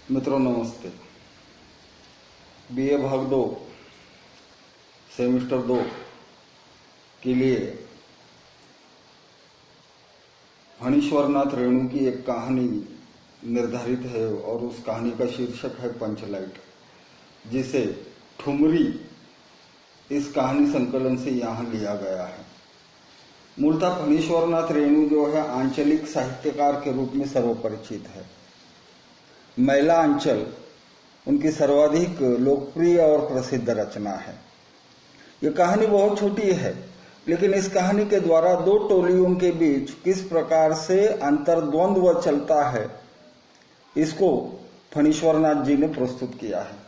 मित्रों नमस्ते। बीए भाग 2 सेमेस्टर 2 के लिए फणीश्वरनाथ रेणु की एक कहानी निर्धारित है और उस कहानी का शीर्षक है पंचलाइट, जिसे ठुमरी इस कहानी संकलन से यहाँ लिया गया है। मूलतः फणीश्वरनाथ रेणु जो है आंचलिक साहित्यकार के रूप में सर्वपरिचित है। मैला अंचल उनकी सर्वाधिक लोकप्रिय और प्रसिद्ध रचना है। ये कहानी बहुत छोटी है, लेकिन इस कहानी के द्वारा दो टोलियों के बीच किस प्रकार से अंतर्द्वंद्व चलता है, इसको फणीश्वरनाथ जी ने प्रस्तुत किया है।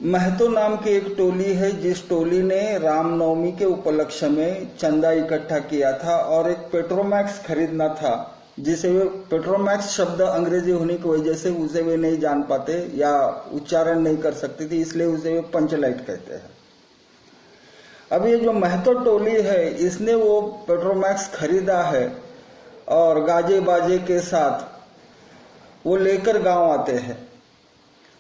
महतो नाम की एक टोली है, जिस टोली ने रामनवमी के उपलक्ष्य में चंदा इकट्ठा किया था और एक पेट्रोमैक्स खरीदना था, जिसे वे पेट्रोमैक्स शब्द अंग्रेजी होने की वजह से उसे वे नहीं जान पाते या उच्चारण नहीं कर सकते थे, इसलिए उसे वे पंचलाइट कहते हैं। अब ये जो महतो टोली है, इसने वो पेट्रोमैक्स खरीदा है और गाजे बाजे के साथ वो लेकर गांव आते हैं।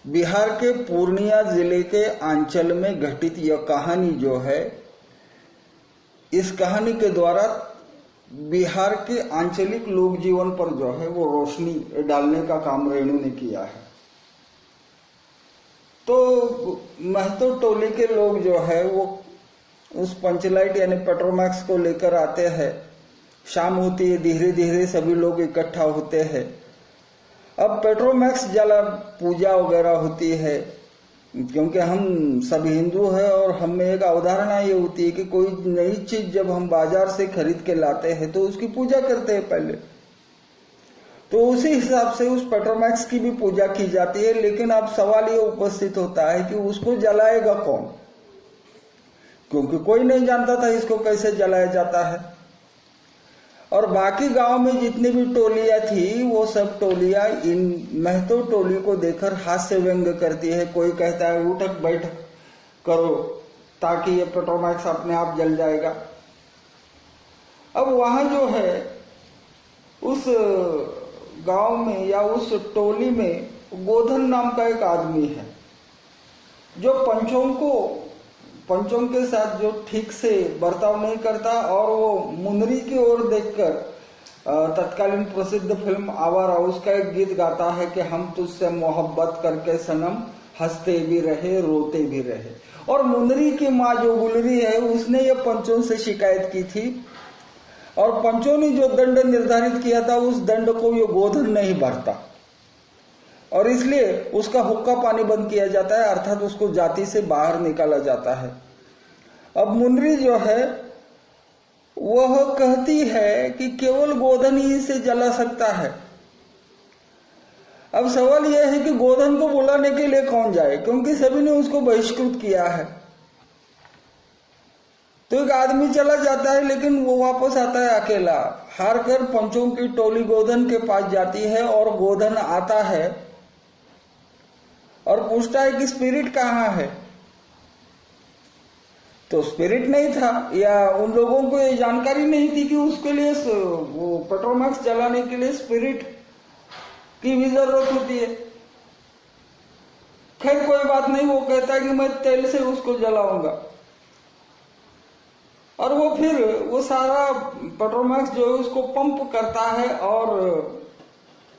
बिहार के पूर्णिया जिले के आंचल में घटित यह कहानी जो है, इस कहानी के द्वारा बिहार के आंचलिक लोक जीवन पर जो है वो रोशनी डालने का काम रेणु ने किया है। तो महतो टोली के लोग जो है वो उस पंचलाइट यानी पेट्रोमैक्स को लेकर आते हैं। शाम होती है, धीरे धीरे सभी लोग इकट्ठा होते हैं। अब पेट्रोमैक्स जला पूजा वगैरह होती है, क्योंकि हम सभी हिंदू हैं और हमें एक अवधारणा ये होती है कि कोई नई चीज जब हम बाजार से खरीद के लाते हैं तो उसकी पूजा करते हैं पहले। तो उसी हिसाब से उस पेट्रोमैक्स की भी पूजा की जाती है। लेकिन अब सवाल ये उपस्थित होता है कि उसको जलाएगा कौन, क्योंकि कोई नहीं जानता था इसको कैसे जलाया जाता है। और बाकी गांव में जितनी भी टोलियां थी, वो सब टोलियां इन महतो टोली को देखकर हास्य व्यंग करती है। कोई कहता है उठक बैठक करो ताकि ये पेट्रोमैक्स अपने आप जल जाएगा। अब वहां जो है उस गांव में या उस टोली में गोधन नाम का एक आदमी है, जो पंचों के साथ जो ठीक से बर्ताव नहीं करता और वो मुनरी की ओर देखकर तत्कालीन प्रसिद्ध फिल्म आवारा उसका एक गीत गाता है कि हम तुझसे मोहब्बत करके सनम हंसते भी रहे रोते भी रहे। और मुनरी की माँ जो गुलरी है, उसने ये पंचों से शिकायत की थी और पंचों ने जो दंड निर्धारित किया था, उस दंड को ये गोधन नहीं भरता और इसलिए उसका हुक्का पानी बंद किया जाता है, अर्थात उसको जाति से बाहर निकाला जाता है। अब मुनरी जो है वह कहती है कि केवल गोधन ही इसे जला सकता है। अब सवाल यह है कि गोधन को बुलाने के लिए कौन जाए, क्योंकि सभी ने उसको बहिष्कृत किया है। तो एक आदमी चला जाता है, लेकिन वो वापस आता है अकेला। हार कर पंचों की टोली गोधन के पास जाती है और गोधन आता है और पूछता है कि स्पिरिट कहाँ है। तो स्पिरिट नहीं था, या उन लोगों को ये जानकारी नहीं थी कि उसके लिए वो पेट्रोमैक्स जलाने के लिए स्पिरिट की भी जरूरत होती है। खैर कोई बात नहीं, वो कहता है कि मैं तेल से उसको जलाऊंगा और वो फिर वो सारा पेट्रोमैक्स जो है उसको पंप करता है और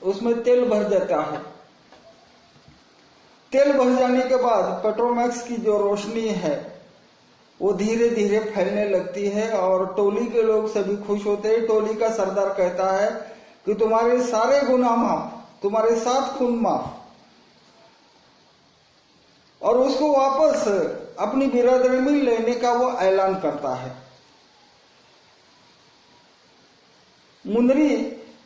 उसमें तेल भर देता है। तेल भर जाने के बाद पेट्रोमैक्स की जो रोशनी है वो धीरे धीरे फैलने लगती है और टोली के लोग सभी खुश होते हैं। टोली का सरदार कहता है कि तुम्हारे सारे गुनाह माफ, तुम्हारे 7 खून माफ, और उसको वापस अपनी बिरादरी में लेने का वो ऐलान करता है। मुनरी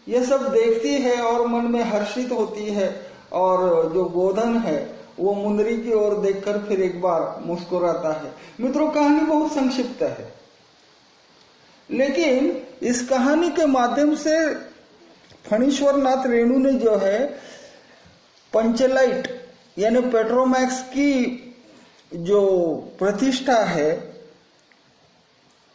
ये सब देखती है और मन में हर्षित होती है और जो गोधन है वो मुनरी की ओर देखकर फिर एक बार मुस्कुराता है। मित्रों, कहानी बहुत संक्षिप्त है, लेकिन इस कहानी के माध्यम से फणीश्वरनाथ रेणु ने जो है पंचलाइट यानी पेट्रोमैक्स की जो प्रतिष्ठा है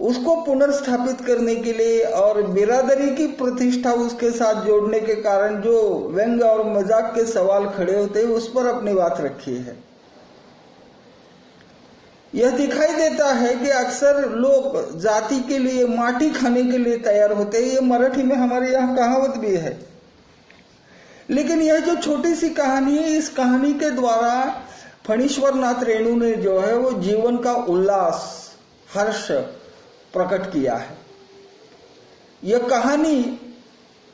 उसको पुनर्स्थापित करने के लिए और बिरादरी की प्रतिष्ठा उसके साथ जोड़ने के कारण जो व्यंग और मजाक के सवाल खड़े होते हैं उस पर अपनी बात रखी है। यह दिखाई देता है कि अक्सर लोग जाति के लिए माटी खाने के लिए तैयार होते हैं। ये मराठी में हमारे यहाँ कहावत भी है। लेकिन यह जो छोटी सी कहानी है, इस कहानी के द्वारा फणीश्वरनाथ रेणु ने जो है वो जीवन का उल्लास, हर्ष प्रकट किया है। यह कहानी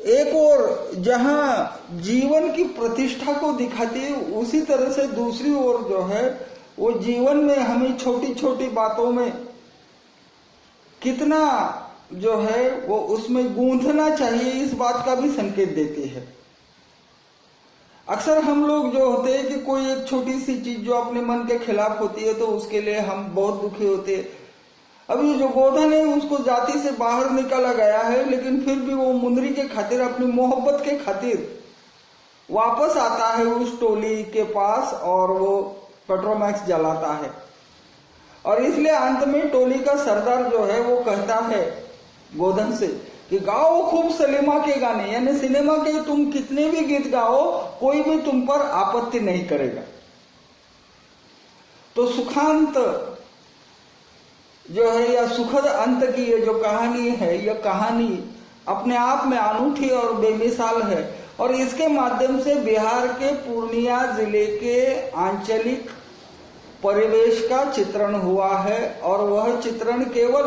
एक और जहां जीवन की प्रतिष्ठा को दिखाती है, उसी तरह से दूसरी ओर जो है वो जीवन में हमें छोटी छोटी बातों में कितना जो है वो उसमें गूंथना चाहिए, इस बात का भी संकेत देती है। अक्सर हम लोग जो होते हैं कि कोई एक छोटी सी चीज जो अपने मन के खिलाफ होती है तो उसके लिए हम बहुत दुखी होते हैं। अब ये जो गोधन है उसको जाति से बाहर निकाला गया है, लेकिन फिर भी वो मुंदरी के खातिर, अपनी मोहब्बत के खातिर वापस आता है उस टोली के पास और वो पेट्रोमैक्स जलाता है। और इसलिए अंत में टोली का सरदार जो है वो कहता है गोधन से कि गाओ खूब सलीमा के गाने, यानी सिनेमा के तुम कितने भी गीत गाओ कोई भी तुम पर आपत्ति नहीं करेगा। तो सुखांत जो है या सुखद अंत की ये जो कहानी है, यह कहानी अपने आप में अनूठी और बेमिसाल है। और इसके माध्यम से बिहार के पूर्णिया जिले के आंचलिक परिवेश का चित्रण हुआ है। और वह चित्रण केवल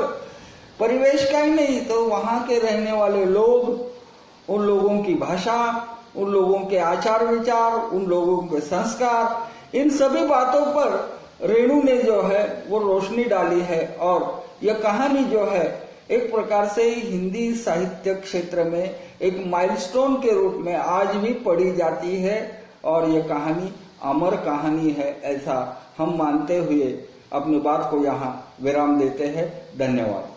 परिवेश का ही नहीं, तो वहां के रहने वाले लोग, उन लोगों की भाषा, उन लोगों के आचार विचार, उन लोगों के संस्कार, इन सभी बातों पर रेणु ने जो है वो रोशनी डाली है। और यह कहानी जो है एक प्रकार से हिंदी साहित्य क्षेत्र में एक माइलस्टोन के रूप में आज भी पढ़ी जाती है। और यह कहानी अमर कहानी है, ऐसा हम मानते हुए अपनी बात को यहाँ विराम देते हैं। धन्यवाद।